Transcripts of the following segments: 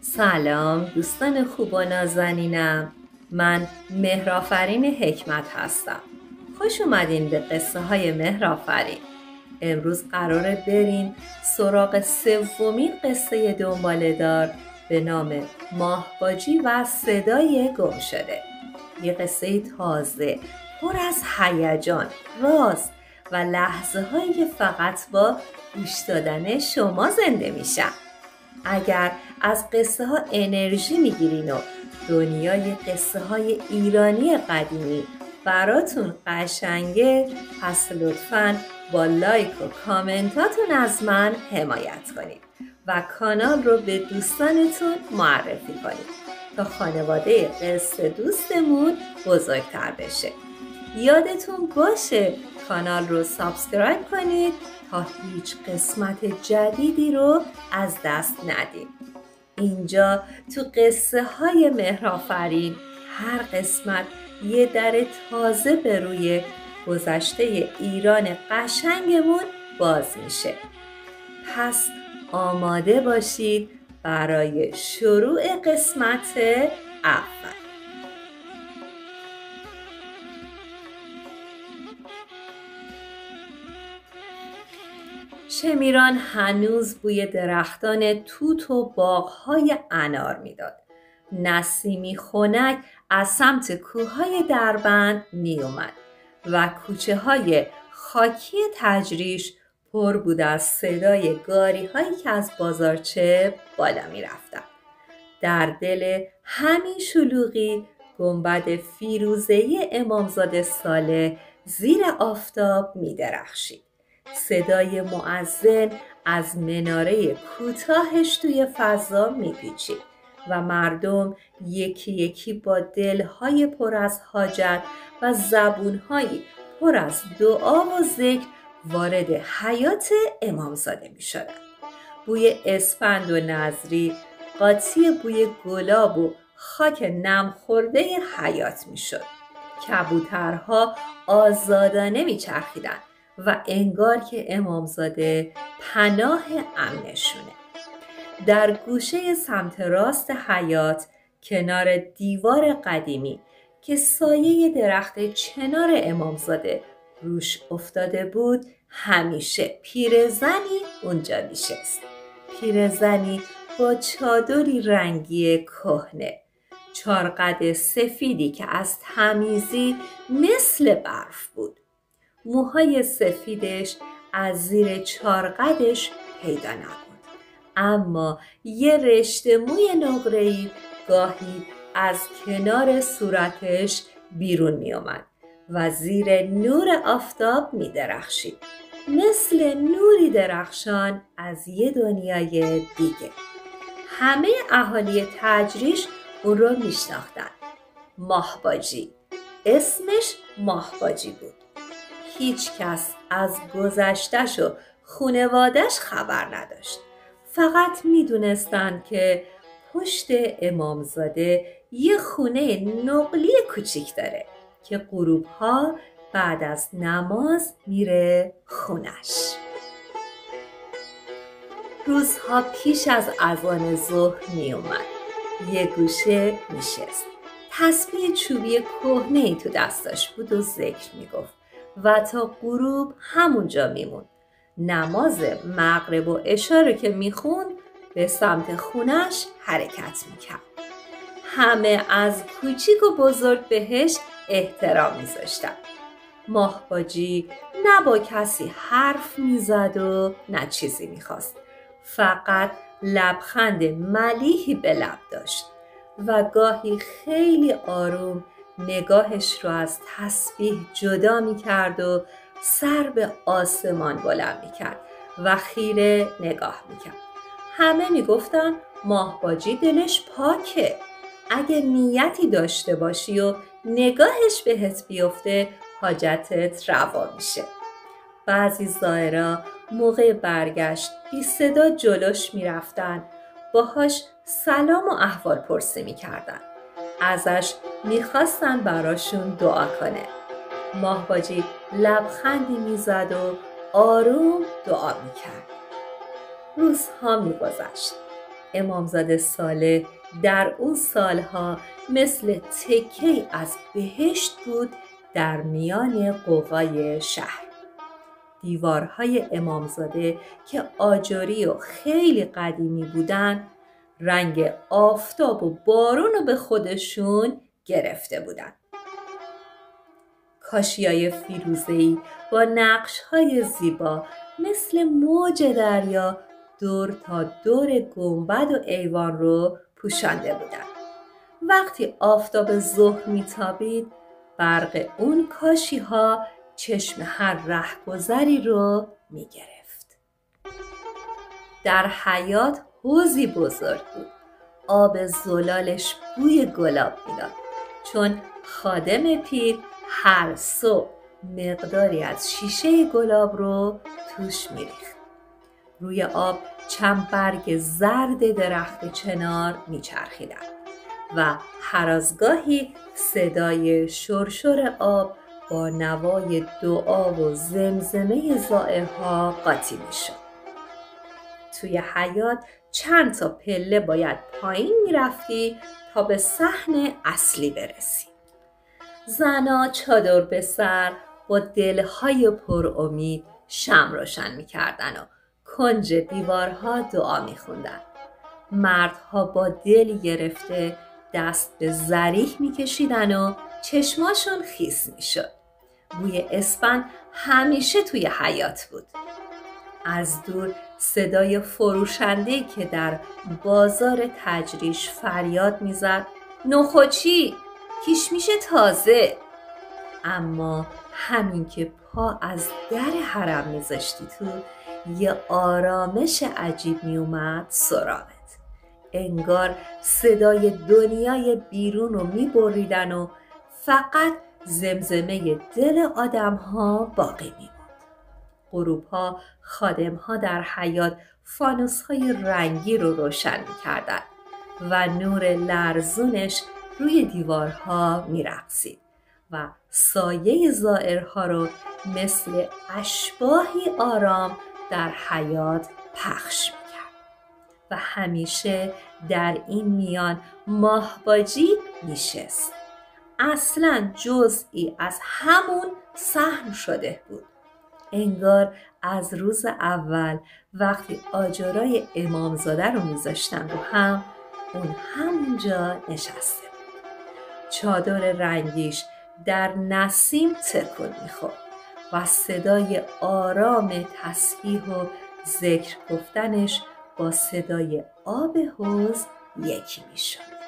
سلام دوستان خوب و نازنینم. من مهرآفرین حکمت هستم. خوش اومدین به قصه های مهرآفرین. امروز قراره بریم سراغ سومین قصه دنباله‌دار به نام ماهباجی و صدای گم شده. یه قصه تازه پر از هیجان، راز و لحظه هایی که فقط با گوش دادن شما زنده میشن. اگر از قصه ها انرژی میگیرین و دنیای قصه های ایرانی قدیمی براتون قشنگه، پس لطفاً با لایک و کامنتاتون از من حمایت کنید و کانال رو به دوستانتون معرفی کنید تا خانواده قصه دوستمون بزرگتر بشه. یادتون باشه کانال رو سابسکرایب کنید تا هیچ قسمت جدیدی رو از دست ندید. اینجا تو قصه های مهرآفرین هر قسمت یه در تازه به روی گذشته ایران قشنگمون باز میشه. پس آماده باشید برای شروع قسمت اول. شمیران هنوز بوی درختان توت و باغ‌های انار میداد. نسیمی خنک از سمت کوههای دربند می اومد و کوچه های خاکی تجریش پر بود از صدای گاری هایی که از بازارچه بالا می رفتن. در دل همین شلوغی گنبد فیروزه‌ای امامزاده صالح زیر آفتاب می درخشید. صدای مؤذن از مناره کوتاهش توی فضا میپیچید و مردم یکی یکی با دلهای پر از حاجت و زبونهایی پر از دعا و ذکر وارد حیات امامزاده میشدند. بوی اسفند و نظری قاطی بوی گلاب و خاک نم خورده حیات میشد. کبوترها آزادانه میچرخیدند و انگار که امامزاده پناه امنشونه. در گوشه سمت راست حیاط کنار دیوار قدیمی که سایه درخت چنار امامزاده روش افتاده بود همیشه پیرزنی اونجا نشست. پیرزنی با چادری رنگی کهنه، چارقد سفیدی که از تمیزی مثل برف بود. موهای سفیدش از زیر چارقدش پیدا نبود، اما یه رشته موی نقره‌ای گاهی از کنار صورتش بیرون می آمد و زیر نور آفتاب می درخشید، مثل نوری درخشان از یه دنیای دیگه. همه اهالی تجریش اون رو می شناختن. ماهباجی، اسمش ماهباجی بود. هیچ کس از گذشتش و خونوادش خبر نداشت. فقط می دونستن که پشت امامزاده یه خونه نقلی کوچیک داره که غروبها بعد از نماز میره خونش. روزها پیش از اذان ظهر می اومد. یه گوشه نشست. تسبیح چوبی کهنه‌ای تو دستش بود و ذکر میگفت و تا غروب همونجا میموند. نماز مغرب و عشا رو که میخوند به سمت خونش حرکت میکرد. همه از کوچیک و بزرگ بهش احترام میذاشتن. ماهباجی نه با کسی حرف میزد و نه چیزی میخواست. فقط لبخند ملیحی به لب داشت و گاهی خیلی آروم نگاهش رو از تسبیح جدا میکرد و سر به آسمان بلند میکرد و خیره نگاه میکرد. همه میگفتن ماهباجی دلش پاکه. اگه نیتی داشته باشی و نگاهش بهت بیفته حاجتت روا میشه. بعضی زائرا موقع برگشت بی صدا جلوش میرفتن، باهاش سلام و احوال پرسی میکردن. ازش میخواستن براشون دعا کنه. ماهباجی لبخندی میزد و آروم دعا میکرد. روزها میگذشت. امامزاده صالح در اون سالها مثل تکه‌ای از بهشت بود در میان غوغای شهر. دیوارهای امامزاده که آجری و خیلی قدیمی بودن، رنگ آفتاب و بارون رو به خودشون گرفته بودن. کاشیای فیروزه‌ای با نقش‌های زیبا مثل موج دریا دور تا دور گنبد و ایوان رو پوشانده بودن. وقتی آفتاب ظهر میتابید، برق اون کاشی‌ها چشم هر رهگذری رو میگرفت. در حیاط حوضی بزرگ بود. آب زلالش بوی گلاب میداد، چون خادم پیر هر صبح مقداری از شیشه گلاب رو توش میریخت. روی آب چند برگ زرد درخت چنار میچرخیدن و هر از گاهی صدای شرشر آب با نوای دعا و زمزمه زائرها قاطی میشد. توی حیاط چند تا پله باید پایین میرفتی تا به صحن اصلی برسی. زنا چادر به سر با دلهای پر امید شمع روشن میکردن و کنج دیوارها دعا میخوندن. مردها با دلی گرفته دست به ذریح میکشیدن و چشماشون خیس میشد. بوی اسفند همیشه توی حیاط بود. از دور صدای فروشنده‌ای که در بازار تجریش فریاد میزد: نخوچی، کیشمیش تازه. اما همین که پا از در حرم میذاشتی تو، یه آرامش عجیب میومد سراغت. انگار صدای دنیای بیرون رو میبریدن و فقط زمزمه دل آدم‌ها باقی میموند. غروب‌ها خادم‌ها در حیاط فانوس‌های رنگی رو روشن می‌کردند و نور لرزونش روی دیوارها می‌رقصید و سایه زائرها رو مثل اشباحی آرام در حیاط پخش می‌کرد. و همیشه در این میان ماهباجی میشست. اصلاً جزئی از همون صحن شده بود. انگار از روز اول وقتی آجرای امامزاده رو میذاشتن رو هم، اون همونجا نشسته بود. چادر رنگیش در نسیم تکون میخورد و صدای آرام تسبیح و ذکر گفتنش با صدای آب حوض یکی میشد.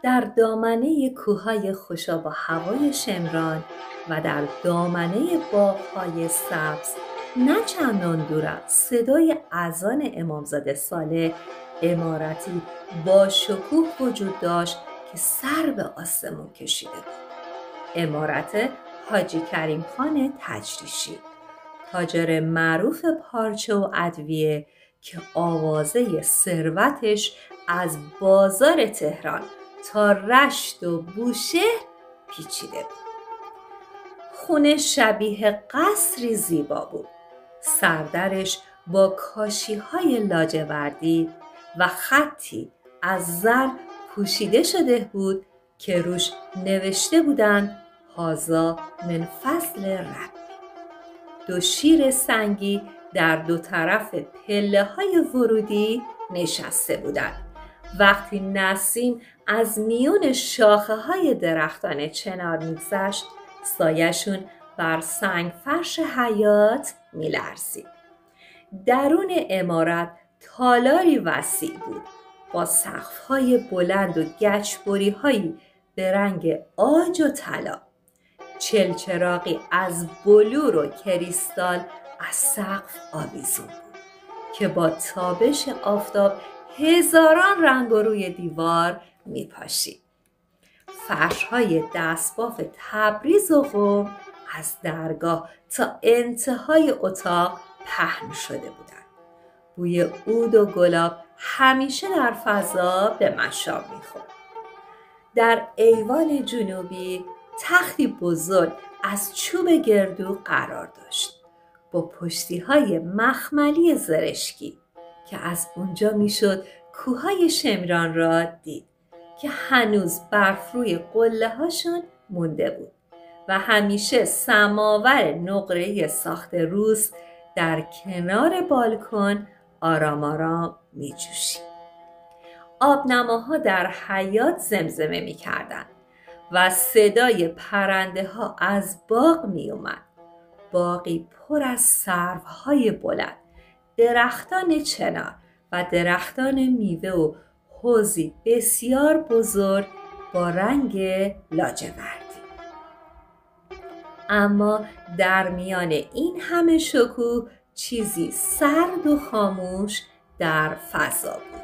در دامنه کوههای خوشاب و هوای شمران و در دامنه باغ‌های سبز نه چندان دور از صدای اذان امامزاده صالح، عمارتی با شکوه وجود داشت که سر به آسمون کشیده بود. عمارت حاجی کریم خان تجریشی، تاجر معروف پارچه و ادویه که آوازه ثروتش از بازار تهران تا رشت و بوشهر پیچیده بود. خونه شبیه قصری زیبا بود. سردرش با کاشی‌های لاجوردی و خطی از زر پوشیده شده بود که روش نوشته بودند: هذا من فضل ربی. دو شیر سنگی در دو طرف پله‌های ورودی نشسته بودند. وقتی نسیم از میون شاخه‌های درختان چنار می‌گذشت، سایه‌شون بر سنگ فرش حیاط می‌لرزید. درون عمارت تالاری وسیع بود با سقف‌های بلند و گچبری‌هایی به رنگ عاج و طلا. چلچراغی از بلور و کریستال از سقف آویزون بود که با تابش آفتاب هزاران رنگ روی دیوار میپاشید. فرش‌های دستباف تبریز و قم از درگاه تا انتهای اتاق پهن شده بودند. بوی عود و گلاب همیشه در فضا به مشام میخورد. در ایوان جنوبی تختی بزرگ از چوب گردو قرار داشت با پشتی‌های مخملی زرشکی که از اونجا میشد کوههای شمران را دید که هنوز برف روی قله‌هاشون مونده بود و همیشه سماور نقره‌ای ساخت روس در کنار بالکن آرام آرام می جوشید. آبنماها در حیاط زمزمه می کردن و صدای پرنده ها از باغ می اومد. باغی پر از سروهای بلند، درختان چنار و درختان میوه و حوضی بسیار بزرگ با رنگ لاجوردی. اما در میان این همه شکوه چیزی سرد و خاموش در فضا بود.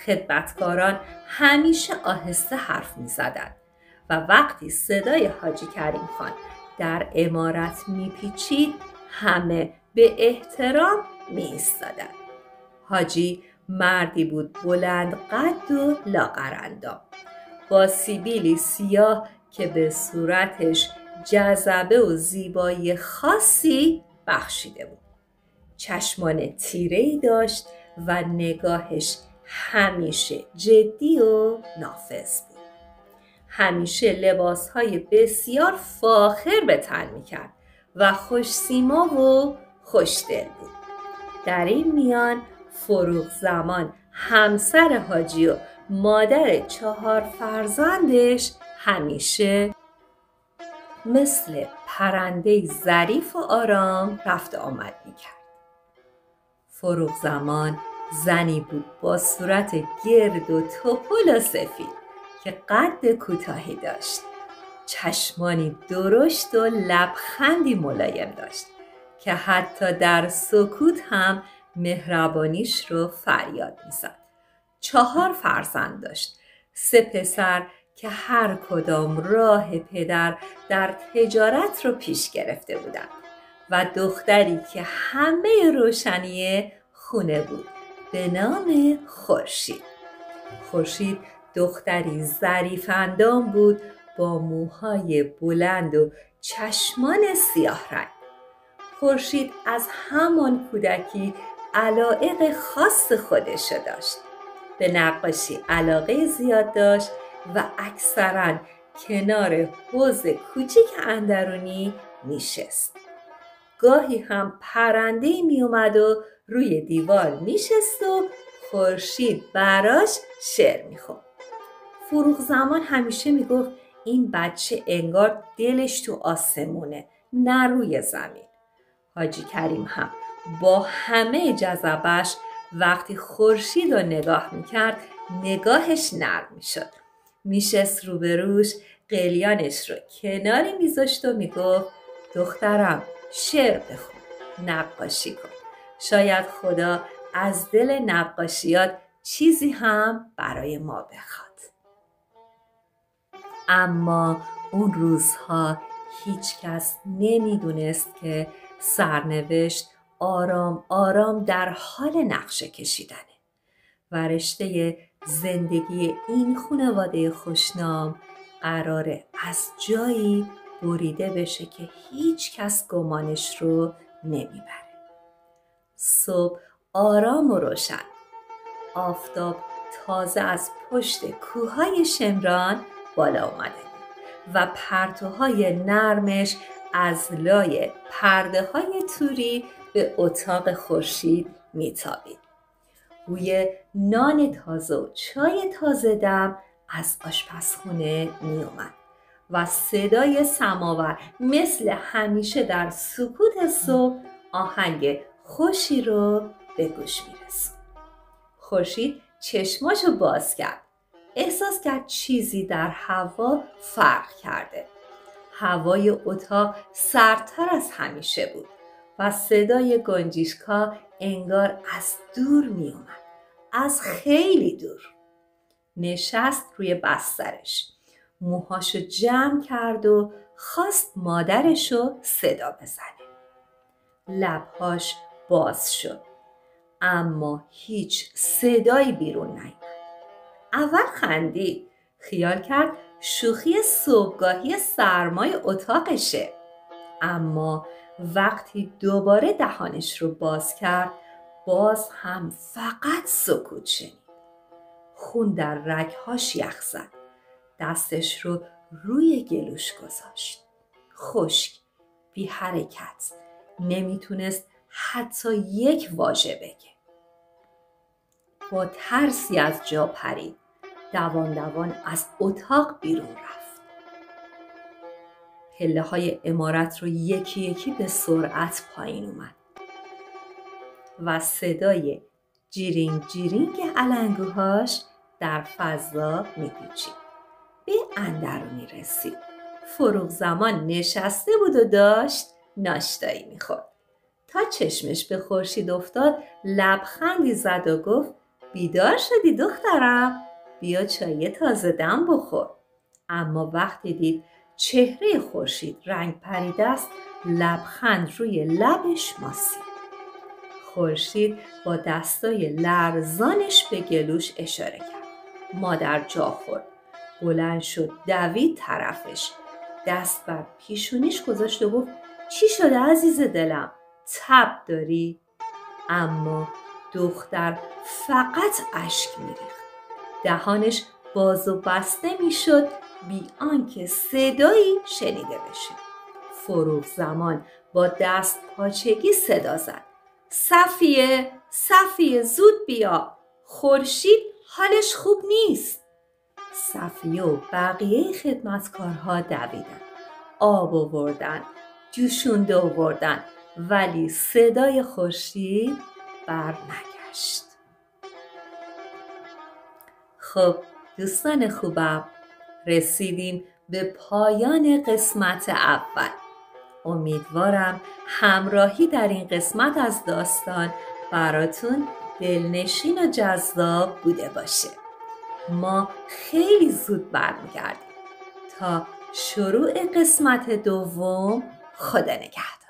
خدمتکاران همیشه آهسته حرف می زدند و وقتی صدای حاجی کریم خان در عمارت می پیچید همه به احترام می ایستادند. حاجی مردی بود بلند قد و لاغرندام با سیبیلی سیاه که به صورتش جذبه و زیبایی خاصی بخشیده بود. چشمان تیره‌ای داشت و نگاهش همیشه جدی و نافذ بود. همیشه لباسهای بسیار فاخر به تن می‌کرد و خوش‌سیما و خوش‌دل بود. در این میان فروغ زمان همسر حاجی و مادر 4 فرزندش همیشه مثل پرنده ظریف و آرام رفت آمد می‌کرد. فروغ زمان زنی بود با صورت گرد و توپل و سفید که قد کوتاهی داشت، چشمانی درشت و لبخندی ملایم داشت که حتی در سکوت هم مهربانیش رو فریاد می‌زد. 4 فرزند داشت، 3 پسر که هر کدام راه پدر در تجارت رو پیش گرفته بودند و دختری که همه روشنی خونه بود به نام خورشید. خورشید دختری ظریف اندام بود با موهای بلند و چشمان سیاه رنگ. خورشید از همان کودکی علایق خاص خودش داشت. به نقاشی علاقه زیاد داشت و اکثراً کنار حوض کوچیک اندرونی میشست. گاهی هم پرنده‌ای می اومد و روی دیوار میشست و خورشید براش شعر میخوند. فروغ زمان همیشه میگفت این بچه انگار دلش تو آسمونه نه روی زمین. حاجی کریم هم با همه جذبش وقتی خورشید رو نگاه میکرد نگاهش نرم میشد. میشست روبروش، قلیانش رو کناری میذاشت و میگفت دخترم شعر بخون، نقاشی کن. شاید خدا از دل نقاشیات چیزی هم برای ما بخواد. اما اون روزها هیچ کس نمیدونست که سرنوشت آرام آرام در حال نقشه کشیدنه و رشته زندگی این خانواده خوشنام قراره از جایی بریده بشه که هیچ کس گمانش رو نمیبره. صبح آرام و روشن، آفتاب تازه از پشت کوههای شمران بالا اومده و پرتوهای نرمش از لای پرده های توری به اتاق خورشید میتابید. بوی نان تازه و چای تازه دم از آشپزخونه می اومد و صدای سماور مثل همیشه در سکوت صبح آهنگ خوشی رو به گوش میرسوند. خورشید چشماشو باز کرد. احساس کرد چیزی در هوا فرق کرده. هوای اتاق سردتر از همیشه بود و صدای گنجیشکا انگار از دور می اومد. از خیلی دور. نشست روی بسترش. موهاشو جمع کرد و خواست مادرشو صدا بزنه. لبهاش باز شد. اما هیچ صدایی بیرون نیامد. اول خندید. خیال کرد شوخی صبحگاهی سرمای اتاقشه. اما وقتی دوباره دهانش رو باز کرد، باز هم فقط سکوت شنید. خون در رگهاش یخ زد. دستش رو روی گلوش گذاشت. خشک، بی حرکت، نمیتونست حتی یک واژه بگه. با ترسی از جا پرید. دوان دوان از اتاق بیرون رفت. پله های عمارت رو یکی یکی به سرعت پایین اومد و صدای جیرینگ جیرینگ علنگوهاش در فضا میپیچید. به اندرونی رسید. فروغ زمان نشسته بود و داشت ناشتایی میخورد. تا چشمش به خورشید افتاد لبخندی زد و گفت بیدار شدی دخترم؟ بیا چای تازه دم بخور. اما وقتی دید چهره خورشید رنگ پریده است، لبخند روی لبش ماسید. خورشید با دستای لرزانش به گلوش اشاره کرد. مادر جا خورد. بلند شد دوید طرفش. دست بر پیشونیش گذاشت و گفت چی شده عزیز دلم؟ تب داری؟ اما دختر فقط اشک میریخت. دهانش باز و بسته میشد بی آنکه صدایی شنیده بشه. فروغ زمان با دست پاچگی صدا زد. صفیه، صفیه زود بیا. خورشید حالش خوب نیست. صفیه و بقیه خدمتکارها دویدن. آب آوردن، جوشونده آوردن، ولی صدای خورشید برنگشت. خب دوستان خوبم، رسیدیم به پایان قسمت اول. امیدوارم همراهی در این قسمت از داستان براتون دلنشین و جذاب بوده باشه. ما خیلی زود برمیگردیم. تا شروع قسمت دوم، خدا نگهدار.